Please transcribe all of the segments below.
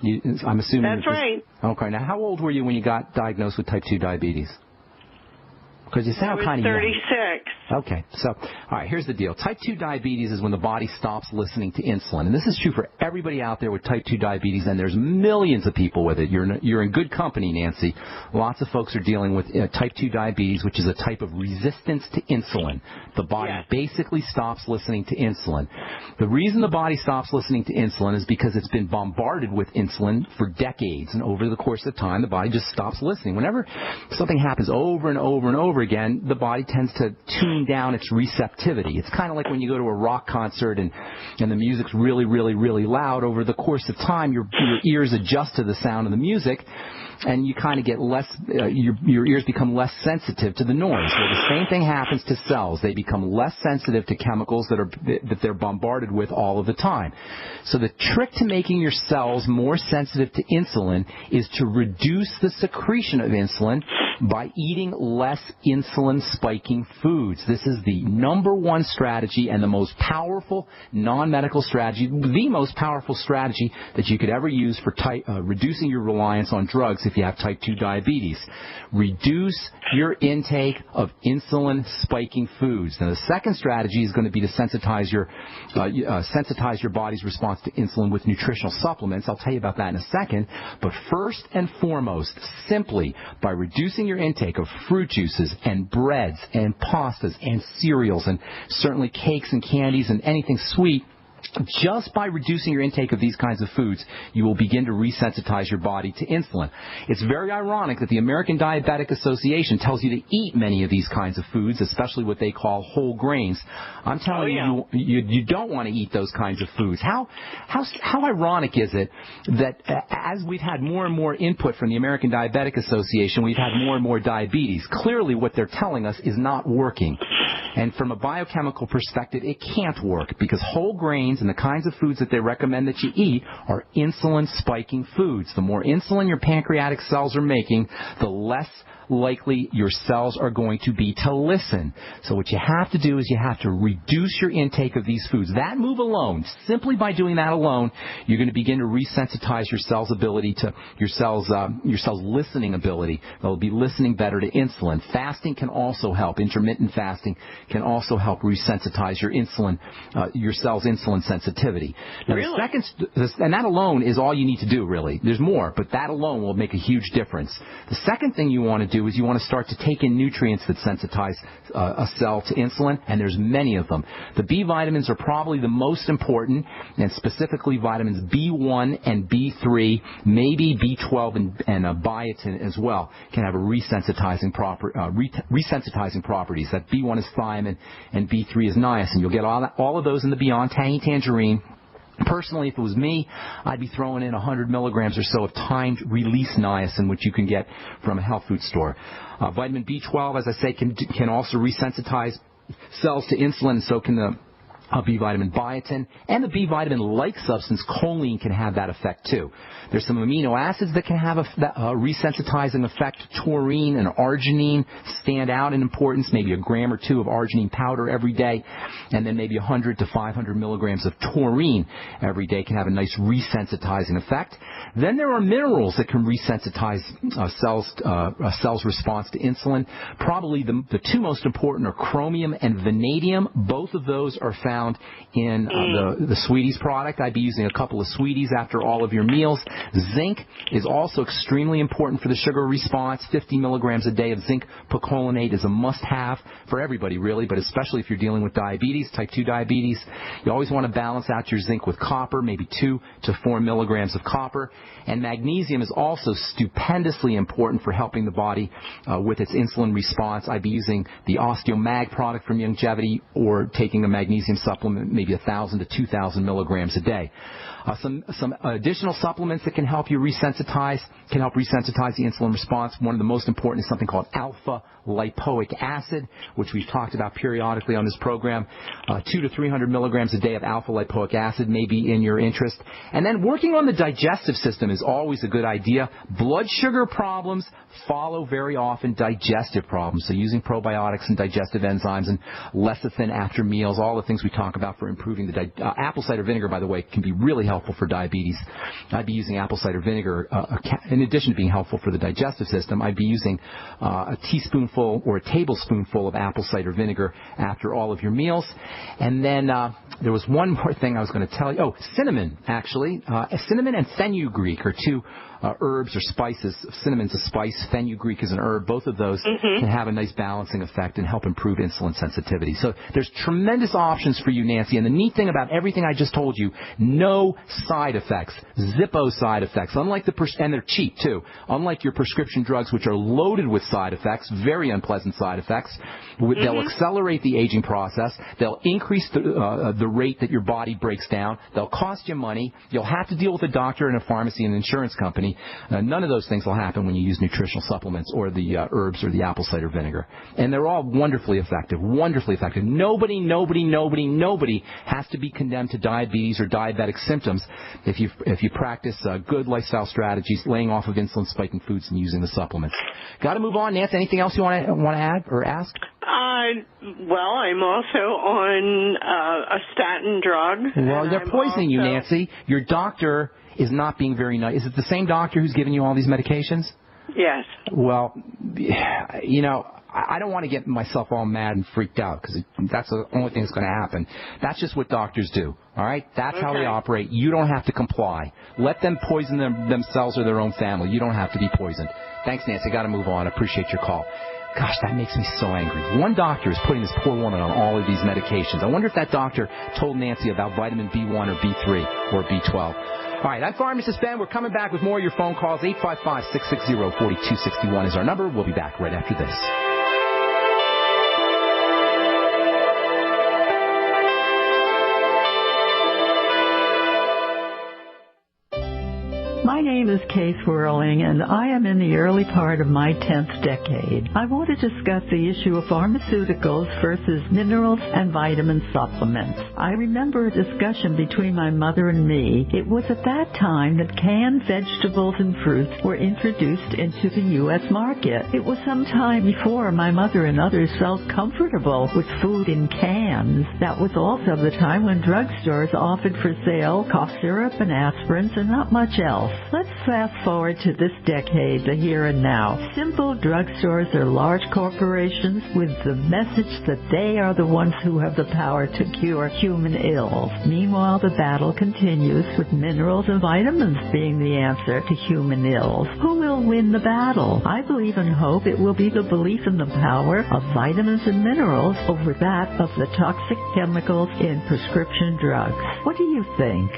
I'm assuming. That's right. Okay. Now, how old were you when you got diagnosed with type 2 diabetes? Because you sound kind of young. 36. Okay, so, all right, here's the deal. Type 2 diabetes is when the body stops listening to insulin. And this is true for everybody out there with type 2 diabetes, and there's millions of people with it. You're in good company, Nancy. Lots of folks are dealing with type 2 diabetes, which is a type of resistance to insulin. The body basically stops listening to insulin. The reason the body stops listening to insulin is because it's been bombarded with insulin for decades, and over the course of time, the body just stops listening. Whenever something happens over and over and over again, the body tends to tune down its receptivity. It's kind of like when you go to a rock concert and the music's really, really, really loud. Over the course of time, your ears adjust to the sound of the music, and you kind of get less, your ears become less sensitive to the noise. Well, the same thing happens to cells. They become less sensitive to chemicals that they're bombarded with all of the time. So the trick to making your cells more sensitive to insulin is to reduce the secretion of insulin by eating less insulin-spiking foods. This is the number one strategy and the most powerful non-medical strategy, the most powerful strategy that you could ever use for reducing your reliance on drugs if you have type 2 diabetes. Reduce your intake of insulin-spiking foods. Now, the second strategy is going to be to sensitize your body's response to insulin with nutritional supplements. I'll tell you about that in a second. But first and foremost, simply by reducing your intake of fruit juices and breads and pastas and cereals and certainly cakes and candies and anything sweet, just by reducing your intake of these kinds of foods, you will begin to resensitize your body to insulin. It's very ironic that the American Diabetic Association tells you to eat many of these kinds of foods, especially what they call whole grains. I'm telling you don't want to eat those kinds of foods. How ironic is it that as we've had more and more input from the American Diabetic Association, we've had more and more diabetes. Clearly what they're telling us is not working. And from a biochemical perspective, it can't work because whole grains and the kinds of foods that they recommend that you eat are insulin-spiking foods. The more insulin your pancreatic cells are making, the less likely your cells are going to be to listen. So what you have to do is you have to reduce your intake of these foods. That move alone, simply by doing that alone, you're going to begin to resensitize your cells' ability to your cells' listening ability. They'll be listening better to insulin. Fasting can also help. Intermittent fasting can also help resensitize your insulin, your cells' insulin sensitivity. Now, really? And that alone is all you need to do, really. There's more, but that alone will make a huge difference. The second thing you want to do is you want to start to take in nutrients that sensitize a cell to insulin, and there's many of them. The B vitamins are probably the most important, and specifically vitamins B1 and B3, maybe B12 and biotin as well, can have a resensitizing properties. That B1 is thiamine and B3 is niacin. You'll get all of those in the Beyond Tangy Tangerine. Personally, if it was me, I'd be throwing in 100 milligrams or so of timed release niacin, which you can get from a health food store. Vitamin B12, as I say, can also resensitize cells to insulin, and so can the B vitamin biotin, and the B vitamin-like substance choline can have that effect too. There's some amino acids that can have a resensitizing effect. Taurine and arginine stand out in importance, maybe a gram or two of arginine powder every day, and then maybe 100 to 500 milligrams of taurine every day can have a nice resensitizing effect. Then there are minerals that can resensitize cells' response to insulin. Probably the two most important are chromium and vanadium. Both of those are found in the Sweeties product. I'd be using a couple of Sweeties after all of your meals. Zinc is also extremely important for the sugar response. 50 milligrams a day of zinc picolinate is a must-have for everybody, really, but especially if you're dealing with diabetes, type 2 diabetes. You always want to balance out your zinc with copper, maybe 2 to 4 milligrams of copper. And magnesium is also stupendously important for helping the body with its insulin response. I'd be using the OsteoMag product from Youngevity or taking a magnesium supplement, maybe 1,000 to 2,000 milligrams a day. Some additional supplements that can help you resensitize the insulin response. One of the most important is something called alpha lipoic acid, which we've talked about periodically on this program. 200 to 300 milligrams a day of alpha lipoic acid may be in your interest. And then working on the digestive system is always a good idea. Blood sugar problems follow very often digestive problems. So using probiotics and digestive enzymes and lecithin after meals, all the things we talk about for improving the apple cider vinegar, by the way, can be really helpful for diabetes. I'd be using apple cider vinegar in addition to being helpful for the digestive system. I'd be using a teaspoonful or a tablespoonful of apple cider vinegar after all of your meals. And then there was one more thing I was going to tell you. Oh, cinnamon, actually. Cinnamon and fenugreek are two herbs or spices. Cinnamon's a spice, fenugreek is an herb. Both of those can have a nice balancing effect and help improve insulin sensitivity. So there's tremendous options for you, Nancy. And the neat thing about everything I just told you, no side effects, zippo side effects. Unlike and they're cheap too. Unlike your prescription drugs, which are loaded with side effects, very unpleasant side effects. They'll accelerate the aging process. They'll increase the rate that your body breaks down. They'll cost you money. You'll have to deal with a doctor and a pharmacy and an insurance company. None of those things will happen when you use nutritional supplements or the herbs or the apple cider vinegar. And they're all wonderfully effective, wonderfully effective. Nobody has to be condemned to diabetes or diabetic symptoms if you practice good lifestyle strategies, laying off of insulin-spiking foods and using the supplements. Got to move on, Nancy. Anything else you want to add or ask? Well, I'm also on a statin drug. Well, they're poisoning you, Nancy. Your doctor is not being very nice. Is it the same doctor who's giving you all these medications? Yes. Well, I don't want to get myself all mad and freaked out because that's the only thing that's going to happen. That's just what doctors do, all right? That's how they operate. You don't have to comply. Let them poison themselves or their own family. You don't have to be poisoned. Thanks, Nancy. Got to move on. I appreciate your call. Gosh, that makes me so angry. One doctor is putting this poor woman on all of these medications. I wonder if that doctor told Nancy about vitamin B1 or B3 or B12. All right, I'm Pharmacist Ben. We're coming back with more of your phone calls. 855-660-4261 is our number. We'll be back right after this. My name is Kay Swirling, and I am in the early part of my 10th decade. I want to discuss the issue of pharmaceuticals versus minerals and vitamin supplements. I remember a discussion between my mother and me. It was at that time that canned vegetables and fruits were introduced into the U.S. market. It was some time before my mother and others felt comfortable with food in cans. That was also the time when drugstores offered for sale cough syrup and aspirins and not much else. Let's fast forward to this decade, the here and now. Simple drugstores are large corporations with the message that they are the ones who have the power to cure human ills. Meanwhile, the battle continues with minerals and vitamins being the answer to human ills. Who will win the battle? I believe and hope it will be the belief in the power of vitamins and minerals over that of the toxic chemicals in prescription drugs. What do you think?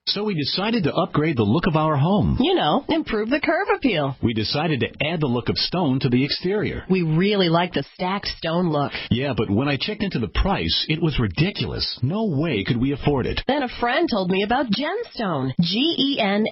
So we decided to upgrade the look of our home. You know, improve the curb appeal. We decided to add the look of stone to the exterior. We really like the stacked stone look. Yeah, but when I checked into the price, it was ridiculous. No way could we afford it. Then a friend told me about Genstone. Genstone.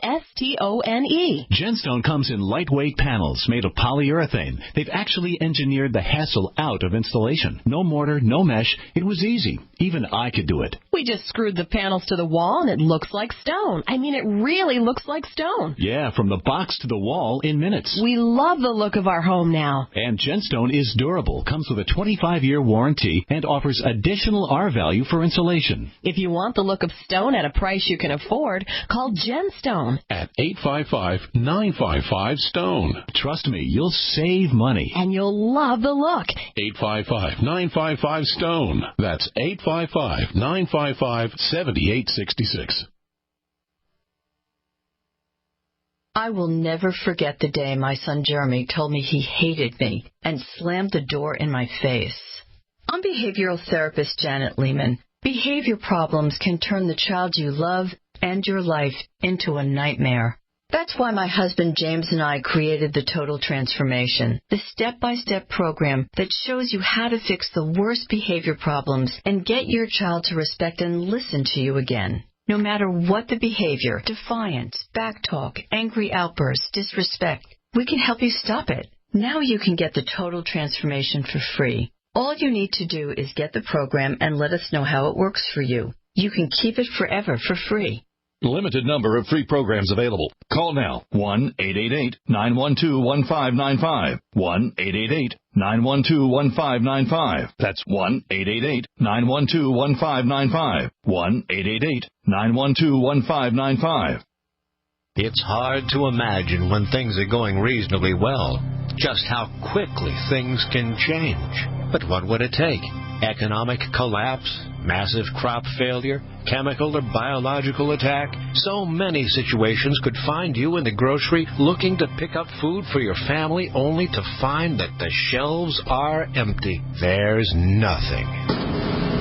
Genstone comes in lightweight panels made of polyurethane. They've actually engineered the hassle out of installation. No mortar, no mesh. It was easy. Even I could do it. We just screwed the panels to the wall and it looks like stone. I mean, it really looks like stone. Yeah, from the box to the wall in minutes. We love the look of our home now. And Genstone is durable, comes with a 25-year warranty, and offers additional R-value for insulation. If you want the look of stone at a price you can afford, call Genstone at 855-955-STONE. Trust me, you'll save money. And you'll love the look. 855-955-STONE. That's 855-955-7866. I will never forget the day my son Jeremy told me he hated me and slammed the door in my face. I'm behavioral therapist Janet Lehman. Behavior problems can turn the child you love and your life into a nightmare. That's why my husband James and I created the Total Transformation, the step-by-step program that shows you how to fix the worst behavior problems and get your child to respect and listen to you again. No matter what the behavior, defiance, backtalk, angry outbursts, disrespect, we can help you stop it. Now you can get the Total Transformation for free. All you need to do is get the program and let us know how it works for you. You can keep it forever for free. Limited number of free programs available. Call now. 1-888-912-1595. 1-888-912-1595. That's 1-888-912-1595. 1-888-912-1595. It's hard to imagine when things are going reasonably well just how quickly things can change. But what would it take? Economic collapse? Massive crop failure? Chemical or biological attack? So many situations could find you in the grocery looking to pick up food for your family only to find that the shelves are empty. There's nothing.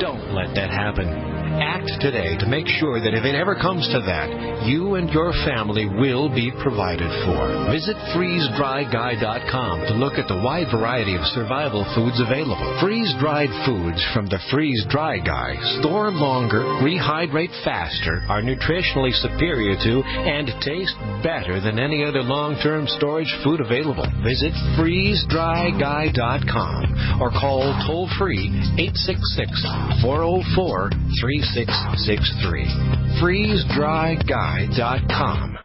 Don't let that happen. Act today to make sure that if it ever comes to that, you and your family will be provided for. Visit freezedryguy.com to look at the wide variety of survival foods available. Freeze-dried foods from the Freeze Dry Guy store longer, rehydrate faster, are nutritionally superior to, and taste better than any other long-term storage food available. Visit freezedryguy.com or call toll-free 866-404-3663. freezedryguy.com.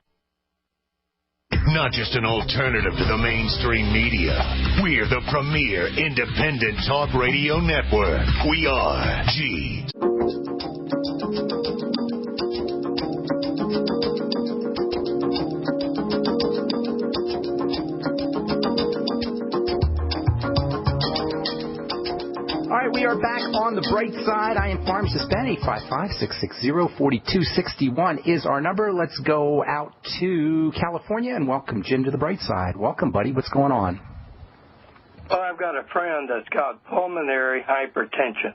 Not just an alternative to the mainstream media. We're the premier independent talk radio network. We are G. All right, we are back on the bright side. I am Pharmacist Ben. 855-660-4261 is our number. Let's go out to California and welcome Jim to the bright side. Welcome, buddy. What's going on? Well, I've got a friend that's got pulmonary hypertension.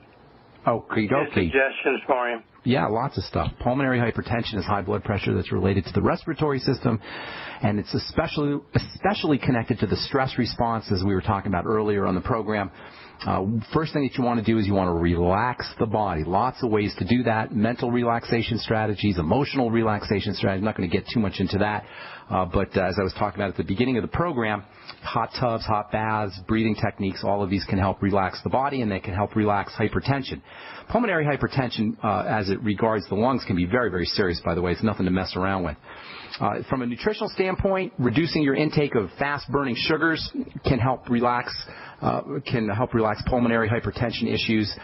Okay. Suggestions for him? Yeah, lots of stuff. Pulmonary hypertension is high blood pressure that's related to the respiratory system, and it's especially connected to the stress response, as we were talking about earlier on the program. First thing that you want to do is you want to relax the body. Lots of ways to do that. Mental relaxation strategies, emotional relaxation strategies. I'm not going to get too much into that. But as I was talking about at the beginning of the program, hot tubs, hot baths, breathing techniques, all of these can help relax the body, and they can help relax hypertension. Pulmonary hypertension, as it regards the lungs, can be very, very serious, by the way. It's nothing to mess around with. From a nutritional standpoint, reducing your intake of fast-burning sugars can help relax pulmonary hypertension issues.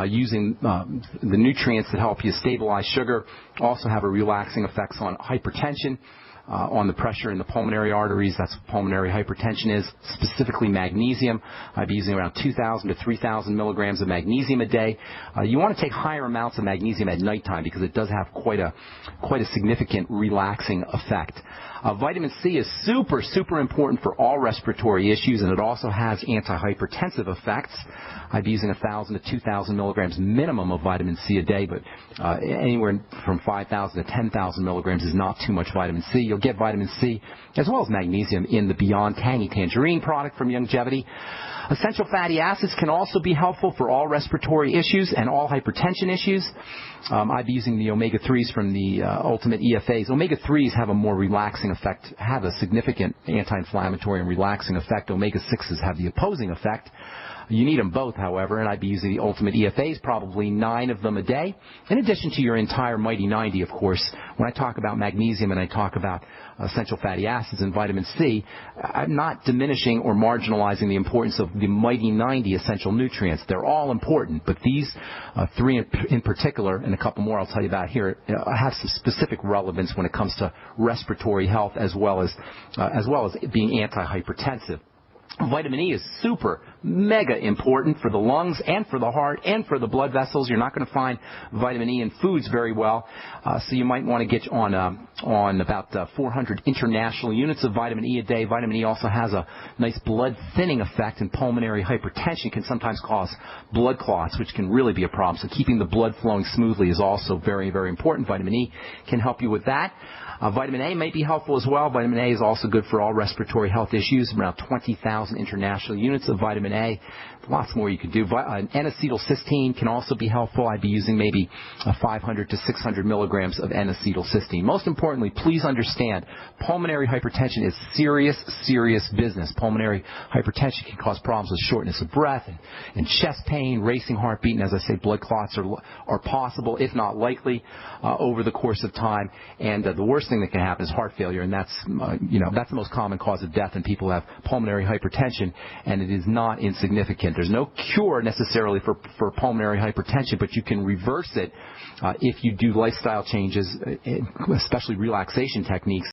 Using the nutrients that help you stabilize sugar also have a relaxing effects on hypertension. On the pressure in the pulmonary arteries. That's what pulmonary hypertension is, specifically magnesium. I'd be using around 2,000 to 3,000 milligrams of magnesium a day. You want to take higher amounts of magnesium at nighttime because it does have quite a significant relaxing effect. Vitamin C is super, super important for all respiratory issues, and it also has antihypertensive effects. I'd be using 1,000 to 2,000 milligrams minimum of vitamin C a day, but anywhere from 5,000 to 10,000 milligrams is not too much vitamin C. You'll get vitamin C as well as magnesium in the Beyond Tangy Tangerine product from Longevity. Essential fatty acids can also be helpful for all respiratory issues and all hypertension issues. I'd be using the omega-3s from the Ultimate EFAs. Omega-3s have a more relaxing effect, have a significant anti-inflammatory and relaxing effect. Omega-6s have the opposing effect. You need them both, however, and I'd be using the Ultimate EFAs, probably 9 of them a day, in addition to your entire Mighty 90, of course. When I talk about magnesium and I talk about essential fatty acids and vitamin C, I'm not diminishing or marginalizing the importance of the Mighty 90 essential nutrients. They're all important, but these 3 in particular, and a couple more I'll tell you about here, have some specific relevance when it comes to respiratory health as well as being antihypertensive. Vitamin E is super, mega important for the lungs and for the heart and for the blood vessels. You're not going to find vitamin E in foods very well, so you might want to get on about 400 international units of vitamin E a day. Vitamin E also has a nice blood thinning effect, and pulmonary hypertension can sometimes cause blood clots, which can really be a problem. So keeping the blood flowing smoothly is also very, very important. Vitamin E can help you with that. Vitamin A may be helpful as well. Vitamin A is also good for all respiratory health issues, around 20,000 international units of vitamin vitamin A. Lots more you could do. N-acetylcysteine can also be helpful. I'd be using maybe 500 to 600 milligrams of N-acetylcysteine. Most importantly, please understand, pulmonary hypertension is serious, serious business. Pulmonary hypertension can cause problems with shortness of breath and chest pain, racing heartbeat, and as I say, blood clots are possible, if not likely, over the course of time. And the worst thing that can happen is heart failure, and that's the most common cause of death in people who have pulmonary hypertension, and it is not insignificant. There's no cure necessarily for pulmonary hypertension, but you can reverse it if you do lifestyle changes, especially relaxation techniques,